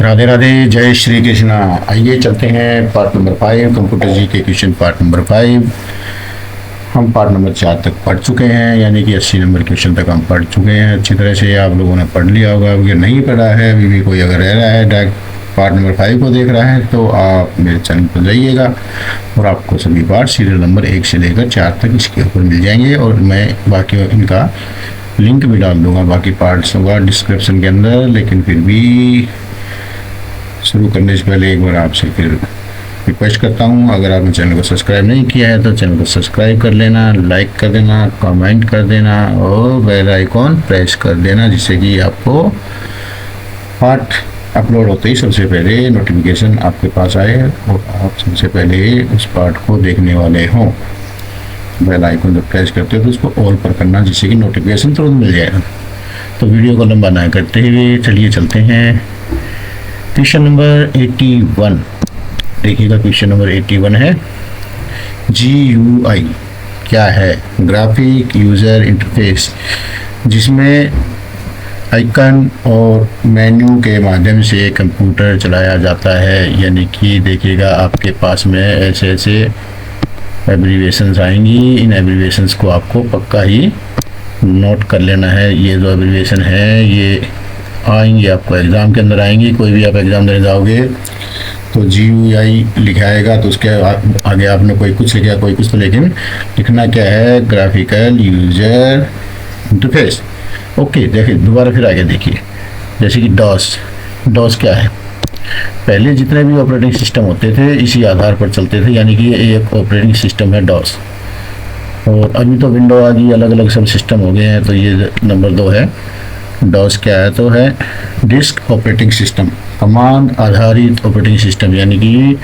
राधे राधे, जय श्री कृष्णा। आइए चलते हैं पार्ट नंबर 5, कंप्यूटर जी के क्वेश्चन पार्ट नंबर 5। हम पार्ट नंबर 4 तक पढ़ चुके हैं, यानी कि 80 नंबर क्वेश्चन तक हम पढ़ चुके हैं। अच्छी तरह से आप लोगों ने पढ़ लिया होगा। अगर नहीं पढ़ा है, अभी भी कोई अगर रह रहा है डायरेक्ट पार्ट नंबर 5 को देख रहा है, तो आप मेरे चैनल पर जाइएगा और आपको सभी पार्ट सीरियल नंबर 1 से लेकर 4 तक इसके ऊपर मिल जाएंगे। और मैं बाकी इनका लिंक भी डाल दूंगा, बाकी पार्ट्स होगा डिस्क्रिप्शन के अंदर। लेकिन फिर भी शुरू करने से पहले एक बार आपसे फिर रिक्वेस्ट करता हूँ, अगर आपने चैनल को सब्सक्राइब नहीं किया है तो चैनल को सब्सक्राइब कर लेना, लाइक कर देना, कमेंट कर देना और बेल आइकॉन प्रेस कर देना, जिससे कि आपको पार्ट अपलोड होते ही सबसे पहले नोटिफिकेशन आपके पास आए और आप सबसे पहले उस पार्ट को देखने वाले हों। बेल आइकन जब प्रेस करते हो तो उसको ऑल पर करना, जिससे कि नोटिफिकेशन तुरंत मिल जाएगा। तो वीडियो को लंबा ना करते हुए चलिए चलते हैं क्वेश्चन नंबर 81। देखिएगा, क्वेश्चन नंबर 81 है GUI क्या है? ग्राफिक यूज़र इंटरफेस, जिसमें आइकन और मेन्यू के माध्यम से कंप्यूटर चलाया जाता है। यानी कि देखिएगा, आपके पास में ऐसे ऐसे एब्रीविएशंस आएंगी। इन एब्रीविएशंस को आपको पक्का ही नोट कर लेना है। ये जो एब्रीविएशन है ये आएंगे आपको एग्ज़ाम के अंदर आएंगी। कोई भी आप एग्ज़ाम देने जाओगे तो GUI लिखाएगा, तो उसके आगे आपने कोई कुछ लिखा कोई कुछ, तो लेकिन लिखना क्या है? Graphical user interface. ओके, देखिए दोबारा फिर आगे देखिए, जैसे कि डॉस क्या है? पहले जितने भी ऑपरेटिंग सिस्टम होते थे इसी आधार पर चलते थे, यानी कि ये एक ऑपरेटिंग सिस्टम है डॉस। और अभी तो विंडो आ गई, अलग अलग सब सिस्टम हो गए हैं। तो ये नंबर 2 है। डॉस क्या है? तो है डिस्क ऑपरेटिंग सिस्टम, कमांड आधारित ऑपरेटिंग सिस्टम। यानी कि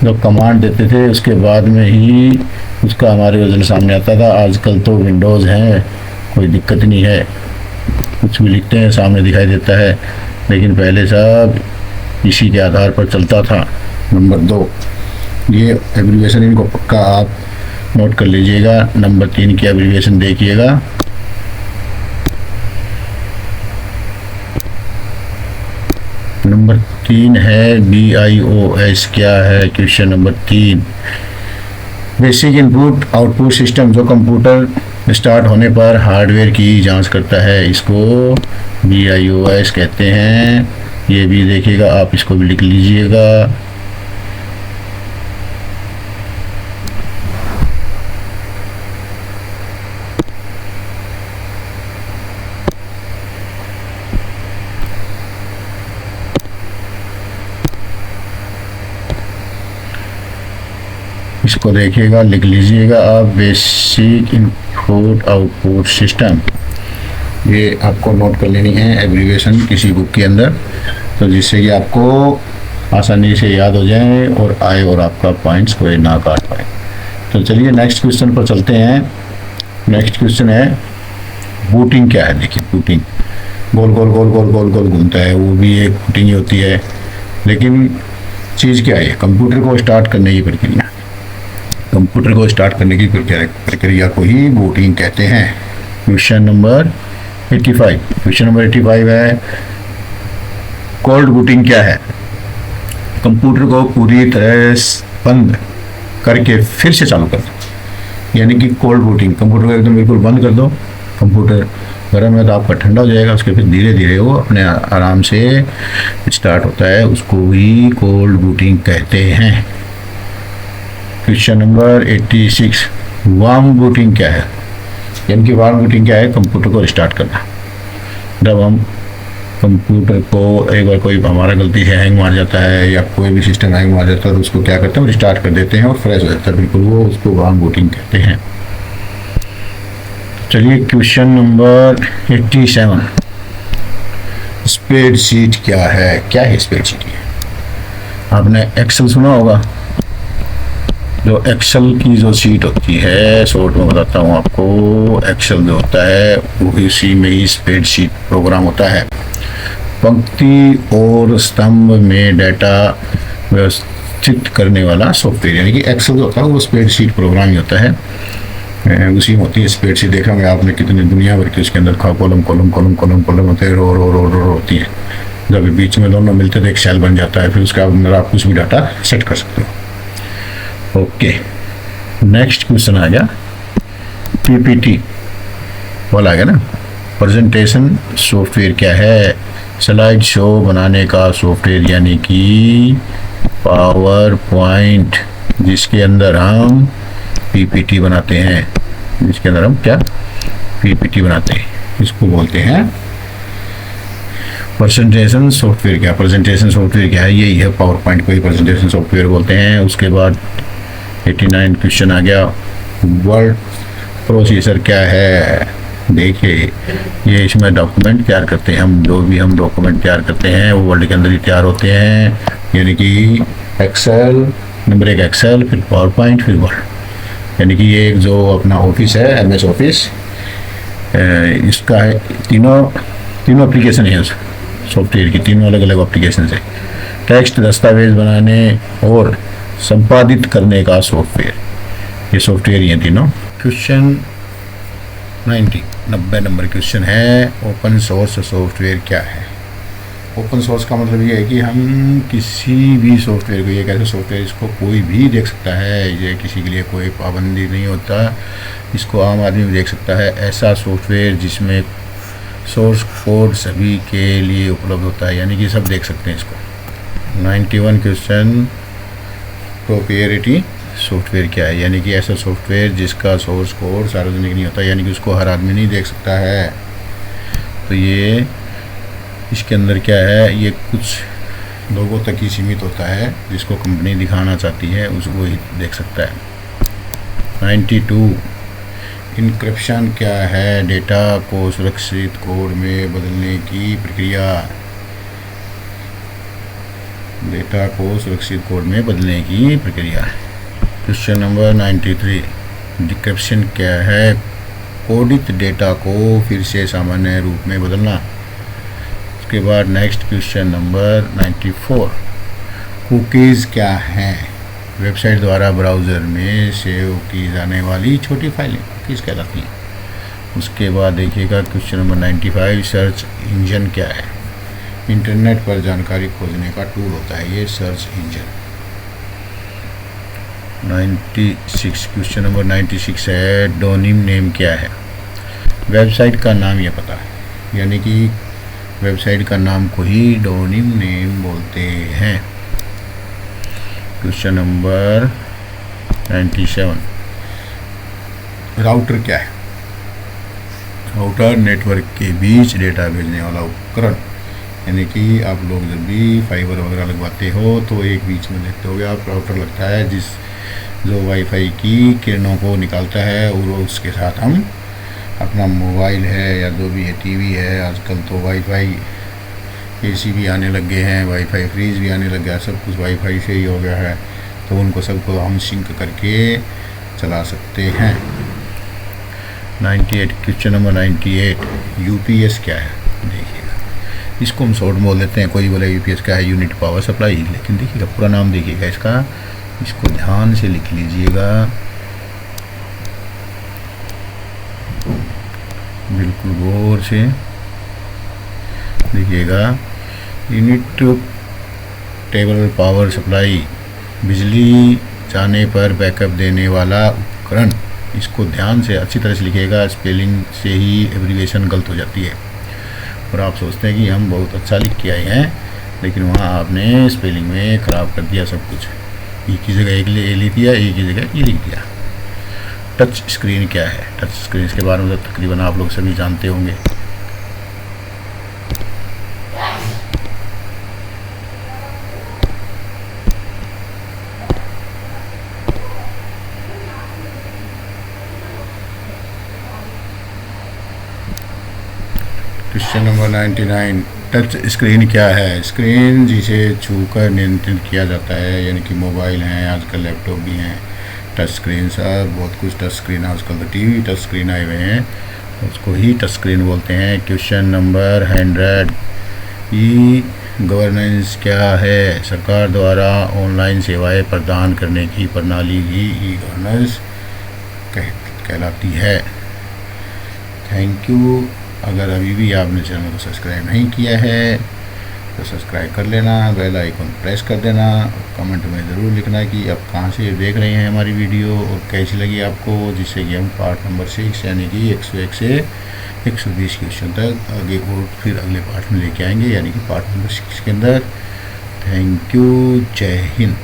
जब कमांड देते थे उसके बाद में ही उसका हमारे वर्जन सामने आता था। आजकल तो विंडोज़ हैं, कोई दिक्कत नहीं है, कुछ भी लिखते हैं सामने दिखाई देता है। लेकिन पहले सब इसी के आधार पर चलता था। नंबर 2, ये एब्रीविएशन इनको पक्का आप नोट कर लीजिएगा। नंबर 3 की एब्रीविएशन देखिएगा, नंबर 3 है BIOS। क्या है? Question number 3 basic input output system, जो कंप्यूटर स्टार्ट होने पर हार्डवेयर की जांच करता है, इसको BIOS कहते हैं। ये भी देखिएगा, आप इसको भी लिख लीजिएगा। इसको देखिएगा, लिख लीजिएगा आप, बेसिक इनपुट आउटपुट सिस्टम। ये आपको नोट कर लेनी है एब्रीविएशन किसी बुक के अंदर, तो जिससे कि आपको आसानी से याद हो जाए और आए और आपका पॉइंट्स कोई ना काट पाए। तो चलिए नेक्स्ट क्वेश्चन पर चलते हैं। नेक्स्ट क्वेश्चन है बूटिंग क्या है? देखिए, बूटिंग गोल गोल गोल गोल गोल गोल घूमता है, वो भी एक बूटिंग ही होती है। लेकिन चीज़ क्या है? कंप्यूटर को स्टार्ट करने की प्रक्रिया। कंप्यूटर को स्टार्ट करने की प्रक्रिया को ही बूटिंग कहते हैं। Question number 85। क्वेश्चन नंबर 85 है कोल्ड बूटिंग क्या है? कंप्यूटर को पूरी तरह बंद करके फिर से चालू कर दो, यानी कि कोल्ड बूटिंग। कंप्यूटर को एकदम बिल्कुल बंद कर दो, कंप्यूटर गर्म है तो आपका ठंडा हो जाएगा, उसके फिर धीरे धीरे वो अपने आराम से स्टार्ट होता है, उसको ही कोल्ड बूटिंग कहते हैं। क्वेश्चन नंबर 86 वार्म बूटिंग क्या है? यानी कि वार्म बूटिंग क्या है? कंप्यूटर को स्टार्ट करना। जब हम कंप्यूटर को एक बार कोई हमारा गलती से हैंग मार जाता है या कोई भी सिस्टम हैंग मार जाता है तो उसको क्या करते हैं? रिस्टार्ट कर देते हैं और फ्रेश हो जाता है बिल्कुल, वो उसको वार्म बूटिंग कहते हैं। चलिए क्वेश्चन नंबर 87 स्प्रेडशीट क्या है? क्या है स्प्रेडशीट? आपने एक्सेल सुना होगा। जो एक्सेल की जो शीट होती है, शॉर्ट में बताता हूँ आपको, एक्सेल जो होता है वो इसी में ही स्प्रेडशीट प्रोग्राम होता है। पंक्ति और स्तंभ में डेटा व्यवस्थित करने वाला सॉफ्टवेयर, यानी कि एक्सेल जो होता है वो स्प्रेडशीट प्रोग्राम ही होता है। उसी में होती है स्प्रेडशीट। देखा मैं आपने कितनी दुनिया भर की उसके अंदर column column column column column होते हैं, रो रो रो रो होती है। जब बीच में दोनों मिलते तो एक सेल बन जाता है, फिर उसके अंदर आप कुछ भी डाटा सेट कर सकते हो। ओके, नेक्स्ट क्वेश्चन आ गया पीपीटी वाला आ गया ना। प्रेजेंटेशन सॉफ्टवेयर क्या है? स्लाइड शो बनाने का सॉफ्टवेयर, यानी कि पावर पॉइंट, जिसके अंदर हम पीपीटी बनाते हैं, जिसके अंदर हम क्या पीपीटी बनाते हैं, इसको बोलते हैं प्रेजेंटेशन सॉफ्टवेयर। क्या प्रेजेंटेशन सॉफ्टवेयर क्या है? यही है, पावर पॉइंट को ही प्रेजेंटेशन सॉफ्टवेयर बोलते हैं। उसके बाद 89 क्वेश्चन आ गया, वर्ड प्रोसेसर क्या है? देखिए, ये इसमें डॉक्यूमेंट तैयार करते हैं हम, जो भी हम डॉक्यूमेंट तैयार करते हैं वो वर्ड के अंदर ही तैयार होते हैं, यानी कि एक्सेल, नंबर 1 एक्सेल, फिर पावर पॉइंट, फिर वर्ड। यानी कि ये जो अपना ऑफिस है MS ऑफिस, इसका है तीनों एप्लीकेशन है सॉफ्टवेयर की, तीनों अलग अलग एप्लीकेशन है। टेक्स्ट दस्तावेज बनाने और संपादित करने का सॉफ्टवेयर, ये सॉफ्टवेयर ये तीनों। क्वेश्चन 90 नंबर क्वेश्चन है, ओपन सोर्स सॉफ्टवेयर क्या है? ओपन सोर्स का मतलब ये है कि हम किसी भी सॉफ्टवेयर को, ये एक ऐसा सॉफ्टवेयर इसको कोई भी देख सकता है, ये किसी के लिए कोई पाबंदी नहीं होता, इसको आम आदमी भी देख सकता है। ऐसा सॉफ्टवेयर जिसमें सोर्स कोड सभी के लिए उपलब्ध होता है, यानी कि सब देख सकते हैं इसको। 91 क्वेश्चन, प्रोप्राइटरी सॉफ्टवेयर क्या है? यानी कि ऐसा सॉफ्टवेयर जिसका सोर्स कोड सार्वजनिक नहीं होता, यानी कि उसको हर आदमी नहीं देख सकता है। तो ये इसके अंदर क्या है, ये कुछ लोगों तक ही सीमित होता है, जिसको कंपनी दिखाना चाहती है उसको ही देख सकता है। 92 इनक्रिप्शन क्या है? डेटा को सुरक्षित कोड में बदलने की प्रक्रिया, डेटा को सुरक्षित कोड में बदलने की प्रक्रिया। क्वेश्चन नंबर 93 डिक्रिप्शन क्या है? कोडित डेटा को फिर से सामान्य रूप में बदलना। उसके बाद नेक्स्ट क्वेश्चन नंबर 94 कुकीज़ क्या हैं? वेबसाइट द्वारा ब्राउज़र में सेव की जाने वाली छोटी फाइलें कुकीज़ कहलाती हैं। उसके बाद देखिएगा क्वेश्चन नंबर 95 सर्च इंजन क्या है? इंटरनेट पर जानकारी खोजने का टूल होता है ये सर्च इंजन। 96 क्वेश्चन नंबर 96 है, डोमेन नेम क्या है? वेबसाइट का नाम ये पता है, यानी कि वेबसाइट का नाम को ही डोमेन नेम बोलते हैं। क्वेश्चन नंबर 97 राउटर क्या है? राउटर नेटवर्क के बीच डेटा भेजने वाला उपकरण, यानी कि आप लोग जब भी फाइबर वगैरह लगवाते हो तो एक बीच में देखते होगे आप, राउटर लगता है जो वाईफाई की किरणों को निकालता है, और उसके साथ हम अपना मोबाइल है या जो भी है टीवी है, आजकल तो वाईफाई एसी भी आने लग गए हैं, वाईफाई फ्रीज भी आने लग गया, सब कुछ वाईफाई से ही हो गया है, तो उनको सबको हम सिंक करके चला सकते हैं। 98 क्वेश्चन नंबर 98 यूपीएस क्या है? देखिएगा, इसको हम शॉर्ट बोल देते हैं, कोई बोले यूपीएस क्या है? यूनिट पावर सप्लाई, लेकिन देखिएगा पूरा नाम देखिएगा इसका, इसको ध्यान से लिख लीजिएगा, बिल्कुल गौर से देखिएगा। यूनिट टेबल पावर सप्लाई, बिजली जाने पर बैकअप देने वाला उपकरण, इसको ध्यान से अच्छी तरह से लिखिएगा, स्पेलिंग से ही एब्रीविएशन गलत हो जाती है, और आप सोचते हैं कि हम बहुत अच्छा लिख के आए हैं, लेकिन वहाँ आपने स्पेलिंग में ख़राब कर दिया सब कुछ, ई की जगह एक लिख दिया, ई की जगह ई लिख दिया। टच स्क्रीन क्या है? टच स्क्रीन के बारे में तो तकरीबन आप लोग सभी जानते होंगे। क्वेश्चन नंबर 99 टच स्क्रीन क्या है? स्क्रीन जिसे छूकर नियंत्रित किया जाता है, यानी कि मोबाइल हैं, आजकल लैपटॉप भी हैं, टच स्क्रीन सब बहुत कुछ टच स्क्रीन, आजकल तो टीवी टच स्क्रीन आए हुए हैं, उसको ही टच स्क्रीन बोलते हैं। क्वेश्चन नंबर 100 ई गवर्नेंस क्या है? सरकार द्वारा ऑनलाइन सेवाएं प्रदान करने की प्रणाली ही ई गवर्नेंस कहलाती है। Thank you. अगर अभी भी आपने चैनल को सब्सक्राइब नहीं किया है तो सब्सक्राइब कर लेना, बेल आइकन प्रेस कर देना। कमेंट में ज़रूर लिखना कि आप कहाँ से देख रहे हैं हमारी वीडियो और कैसी लगी आपको, जिससे कि हम पार्ट नंबर 6 यानी कि 101 से 120 क्वेश्चन तक आगे और फिर अगले पार्ट में लेके आएंगे, यानी कि पार्ट नंबर 6 के अंदर। थैंक यू, जय हिंद।